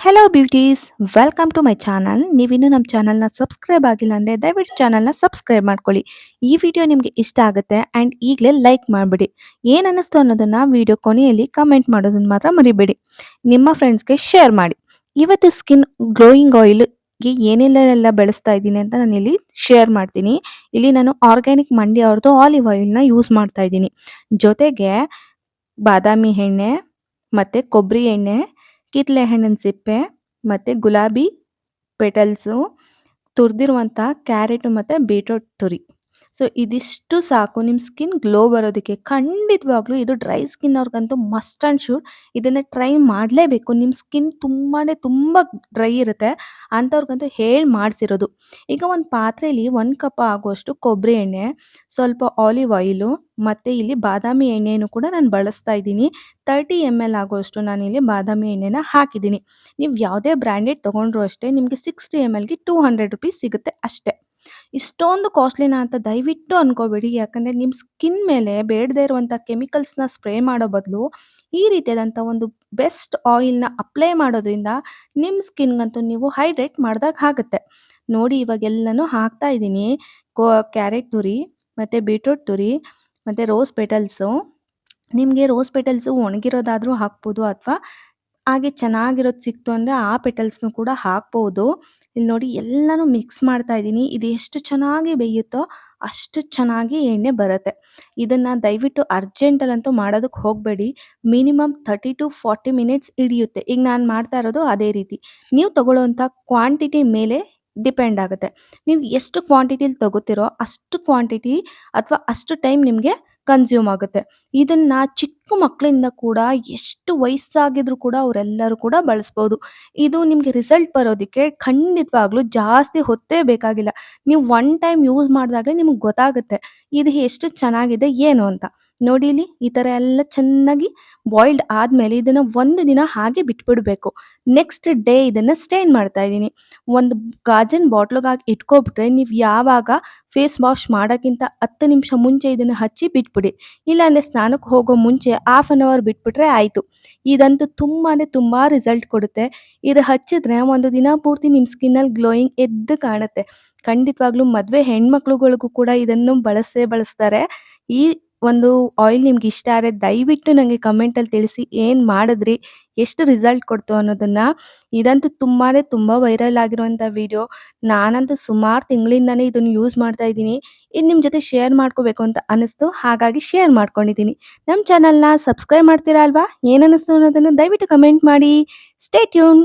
Hello beauties, welcome to my channel. ನೀವಿನ್ನೂ ನಮ್ಮ ಚಾನಲ್ನ ಸಬ್ಸ್ಕ್ರೈಬ್ ಆಗಿಲ್ಲ ಅಂದರೆ ದಯವಿಟ್ಟು ಚಾನಲ್ನ ಸಬ್ಸ್ಕ್ರೈಬ್ ಮಾಡ್ಕೊಳ್ಳಿ. ಈ ವಿಡಿಯೋ ನಿಮಗೆ ಇಷ್ಟ ಆಗುತ್ತೆ ಆ್ಯಂಡ್ ಈಗಲೇ ಲೈಕ್ ಮಾಡಿಬಿಡಿ. ಏನು ಅನ್ನಿಸ್ತು ಅನ್ನೋದನ್ನು ವಿಡಿಯೋ ಕೊನೆಯಲ್ಲಿ ಕಮೆಂಟ್ ಮಾಡೋದನ್ನು ಮಾತ್ರ ಮರಿಬೇಡಿ. ನಿಮ್ಮ ಫ್ರೆಂಡ್ಸ್ಗೆ ಶೇರ್ ಮಾಡಿ. ಇವತ್ತು ಸ್ಕಿನ್ ಗ್ಲೋಯಿಂಗ್ ಆಯಿಲ್ಗೆ ಏನೆಲ್ಲ ಬಳಸ್ತಾ ಇದ್ದೀನಿ ಅಂತ ನಾನು ಇಲ್ಲಿ ಶೇರ್ ಮಾಡ್ತೀನಿ. ಇಲ್ಲಿ ನಾನು ಆರ್ಗ್ಯಾನಿಕ್ ಮಂಡಿ ಅವ್ರದ್ದು ಆಲಿವ್ ಆಯಿಲ್ನ ಯೂಸ್ ಮಾಡ್ತಾ ಇದ್ದೀನಿ. ಜೊತೆಗೆ ಬಾದಾಮಿ ಎಣ್ಣೆ ಮತ್ತು ಕೊಬ್ಬರಿ ಎಣ್ಣೆ, ಕಿತ್ತಳೆ ಹಣ್ಣಿನ ಸಿಪ್ಪೆ ಮತ್ತು ಗುಲಾಬಿ ಪೆಟಲ್ಸು, ತುರಿದಿರುವಂಥ ಕ್ಯಾರೆಟು ಮತ್ತು ಬೀಟ್ರೋಟ್ ತುರಿ. ಸೊ ಇದಿಷ್ಟು ಸಾಕು ನಿಮ್ಮ ಸ್ಕಿನ್ ಗ್ಲೋ ಬರೋದಕ್ಕೆ. ಖಂಡಿತವಾಗ್ಲೂ ಇದು ಡ್ರೈ ಸ್ಕಿನ್ ಅವ್ರಿಗಂತೂ ಮಸ್ಟ್ ಆ್ಯಂಡ್ ಶುಡ್ ಇದನ್ನು ಟ್ರೈ ಮಾಡಲೇಬೇಕು. ನಿಮ್ಮ ಸ್ಕಿನ್ ತುಂಬ ಡ್ರೈ ಇರುತ್ತೆ, ಅಂಥವ್ರಿಗಂತೂ ಹೇಳಿ ಮಾಡಿಸಿರೋದು. ಈಗ ಒಂದು ಪಾತ್ರೆಯಲ್ಲಿ 1 ಕಪ್ ಆಗುವಷ್ಟು ಕೊಬ್ಬರಿ ಎಣ್ಣೆ, ಸ್ವಲ್ಪ ಆಲಿವ್ ಆಯಿಲು ಮತ್ತು ಇಲ್ಲಿ ಬಾದಾಮಿ ಎಣ್ಣೆಯನ್ನು ಕೂಡ ನಾನು ಬಳಸ್ತಾ ಇದ್ದೀನಿ. 30 ml ಆಗುವಷ್ಟು ನಾನಿಲ್ಲಿ ಬಾದಾಮಿ ಎಣ್ಣೆನ ಹಾಕಿದ್ದೀನಿ. ನೀವು ಯಾವುದೇ ಬ್ರ್ಯಾಂಡೆಡ್ ತೊಗೊಂಡ್ರು ಅಷ್ಟೇ ನಿಮಗೆ 60 mlಗೆ ₹200 ಸಿಗುತ್ತೆ ಅಷ್ಟೇ. ಇಷ್ಟೊಂದು ಕಾಸ್ಟ್ಲಿನಾ ಅಂತ ದಯವಿಟ್ಟು ಅನ್ಕೋಬೇಡಿ. ಯಾಕಂದರೆ ನಿಮ್ಮ ಸ್ಕಿನ್ ಮೇಲೆ ಬೇಡದೇ ಇರುವಂಥ ಕೆಮಿಕಲ್ಸ್ನ ಸ್ಪ್ರೇ ಮಾಡೋ ಬದಲು ಈ ರೀತಿಯಾದಂಥ ಒಂದು ಬೆಸ್ಟ್ ಆಯಿಲ್ನ ಅಪ್ಲೈ ಮಾಡೋದ್ರಿಂದ ನಿಮ್ಮ ಸ್ಕಿನ್ಗಂತೂ ನೀವು ಹೈಡ್ರೇಟ್ ಮಾಡ್ದಾಗ ಆಗುತ್ತೆ. ನೋಡಿ ಇವಾಗೆಲ್ಲನೂ ಹಾಕ್ತಾ ಇದ್ದೀನಿ. ಕೋ ಕ್ಯಾರೆಟ್ ತುರಿ ಮತ್ತು ಬೀಟ್ರೂಟ್ ತುರಿ ಮತ್ತು ರೋಸ್ ಪೆಟಲ್ಸು. ನಿಮಗೆ ರೋಸ್ ಪೆಟಲ್ಸು ಒಣಗಿರೋದಾದರೂ ಹಾಕ್ಬೋದು, ಅಥವಾ ಹಾಗೆ ಚೆನ್ನಾಗಿರೋದು ಸಿಕ್ತು ಅಂದರೆ ಆ ಪೆಟಲ್ಸ್‌ನು ಕೂಡ ಹಾಕ್ಬೋದು. ಇಲ್ಲಿ ನೋಡಿ ಎಲ್ಲನೂ ಮಿಕ್ಸ್ ಮಾಡ್ತಾ ಇದ್ದೀನಿ. ಇದು ಎಷ್ಟು ಚೆನ್ನಾಗಿ ಬೇಯುತ್ತೋ ಅಷ್ಟು ಚೆನ್ನಾಗಿ ಎಣ್ಣೆ ಬರುತ್ತೆ. ಇದನ್ನು ದಯವಿಟ್ಟು ಅರ್ಜೆಂಟಲ್ಲಂತೂ ಮಾಡೋದಕ್ಕೆ ಹೋಗಬೇಡಿ. ಮಿನಿಮಮ್ 30-40 ಮಿನಿಟ್ಸ್ ಹಿಡಿಯುತ್ತೆ. ಈಗ ನಾನು ಮಾಡ್ತಾ ಇರೋದು ಅದೇ ರೀತಿ. ನೀವು ತಗೊಳ್ಳೋವಂಥ ಕ್ವಾಂಟಿಟಿ ಮೇಲೆ ಡಿಪೆಂಡ್ ಆಗುತ್ತೆ. ನೀವು ಎಷ್ಟು ಕ್ವಾಂಟಿಟಿಲಿ ತಗೋತೀರೋ ಅಷ್ಟು ಕ್ವಾಂಟಿಟಿ ಅಥವಾ ಅಷ್ಟು ಟೈಮ್ ನಿಮಗೆ ಕನ್ಸ್ಯೂಮ್ ಆಗುತ್ತೆ. ಇದನ್ನ ಚಿಕ್ಕ ಮಕ್ಕಳಿಂದ ಕೂಡ ಎಷ್ಟು ವಯಸ್ಸಾಗಿದ್ರು ಕೂಡ ಅವರೆಲ್ಲರೂ ಕೂಡ ಬಳಸ್ಬೋದು. ಇದು ನಿಮಗೆ ರಿಸಲ್ಟ್ ಬರೋದಕ್ಕೆ ಖಂಡಿತವಾಗ್ಲೂ ಜಾಸ್ತಿ ಹೊತ್ತೇ ಬೇಕಾಗಿಲ್ಲ. ನೀವು ಒನ್ ಟೈಮ್ ಯೂಸ್ ಮಾಡಿದಾಗಲೇ ನಿಮಗೆ ಗೊತ್ತಾಗುತ್ತೆ ಇದು ಎಷ್ಟು ಚೆನ್ನಾಗಿದೆ ಏನು ಅಂತ. ನೋಡಿ ಇಲ್ಲಿ ಈ ಥರ ಎಲ್ಲ ಚೆನ್ನಾಗಿ ಬಾಯ್ಲ್ಡ್ ಆದಮೇಲೆ ಇದನ್ನು 1 ದಿನ ಹಾಗೆ ಬಿಟ್ಬಿಡಬೇಕು. ನೆಕ್ಸ್ಟ್ ಡೇ ಇದನ್ನು ಸ್ಟೇನ್ ಮಾಡ್ತಾ ಇದ್ದೀನಿ. ಒಂದು ಗಾಜಿನ ಬಾಟ್ಲಿಗೆ ಹಾಕಿ ಇಟ್ಕೊಬಿಟ್ರೆ ನೀವು ಯಾವಾಗ ಫೇಸ್ ವಾಶ್ ಮಾಡೋಕ್ಕಿಂತ 10 ನಿಮಿಷ ಮುಂಚೆ ಇದನ್ನು ಹಚ್ಚಿ ಬಿಟ್ಬಿಡಿ. ಇಲ್ಲಾಂದರೆ ಸ್ನಾನಕ್ಕೆ ಹೋಗೋ ಮುಂಚೆ ಹಾಫ್ ಆನ್ ಅವರ್ ಬಿಟ್ಬಿಟ್ರೆ ಆಯಿತು. ಇದಂತೂ ತುಂಬ ರಿಸಲ್ಟ್ ಕೊಡುತ್ತೆ. ಇದು ಹಚ್ಚಿದ್ರೆ ಒಂದು ದಿನ ಪೂರ್ತಿ ನಿಮ್ಮ ಸ್ಕಿನ್ನಲ್ಲಿ ಗ್ಲೋಯಿಂಗ್ ಎದ್ದು ಕಾಣುತ್ತೆ. ಖಂಡಿತವಾಗ್ಲೂ ಮದುವೆ ಹೆಣ್ಮಕ್ಳುಗಳಿಗೂ ಕೂಡ ಇದನ್ನು ಬಳಸೇ ಬಳಸ್ತಾರೆ. ಈ ಒಂದು ಆಯಿಲ್ ನಿಮ್ಗೆ ಇಷ್ಟ ಆದರೆ ದಯವಿಟ್ಟು ನನಗೆ ಕಮೆಂಟಲ್ಲಿ ತಿಳಿಸಿ ಏನು ಮಾಡಿದ್ರಿ, ಎಷ್ಟು ರಿಸಲ್ಟ್ ಕೊಡ್ತು ಅನ್ನೋದನ್ನು. ಇದಂತೂ ತುಂಬ ವೈರಲ್ ಆಗಿರುವಂಥ ವಿಡಿಯೋ. ನಾನಂತೂ ಸುಮಾರು ತಿಂಗಳಿಂದನೇ ಇದನ್ನು ಯೂಸ್ ಮಾಡ್ತಾ ಇದ್ದೀನಿ. ಇದು ನಿಮ್ಮ ಜೊತೆ ಶೇರ್ ಮಾಡ್ಕೋಬೇಕು ಅಂತ ಅನ್ನಿಸ್ತು, ಹಾಗಾಗಿ ಶೇರ್ ಮಾಡ್ಕೊಂಡಿದ್ದೀನಿ. ನಮ್ಮ ಚಾನಲ್ನ ಸಬ್ಸ್ಕ್ರೈಬ್ ಮಾಡ್ತೀರಾ ಅಲ್ವಾ? ಏನನ್ನಿಸ್ತು ಅನ್ನೋದನ್ನು ದಯವಿಟ್ಟು ಕಮೆಂಟ್ ಮಾಡಿ. Stay tune.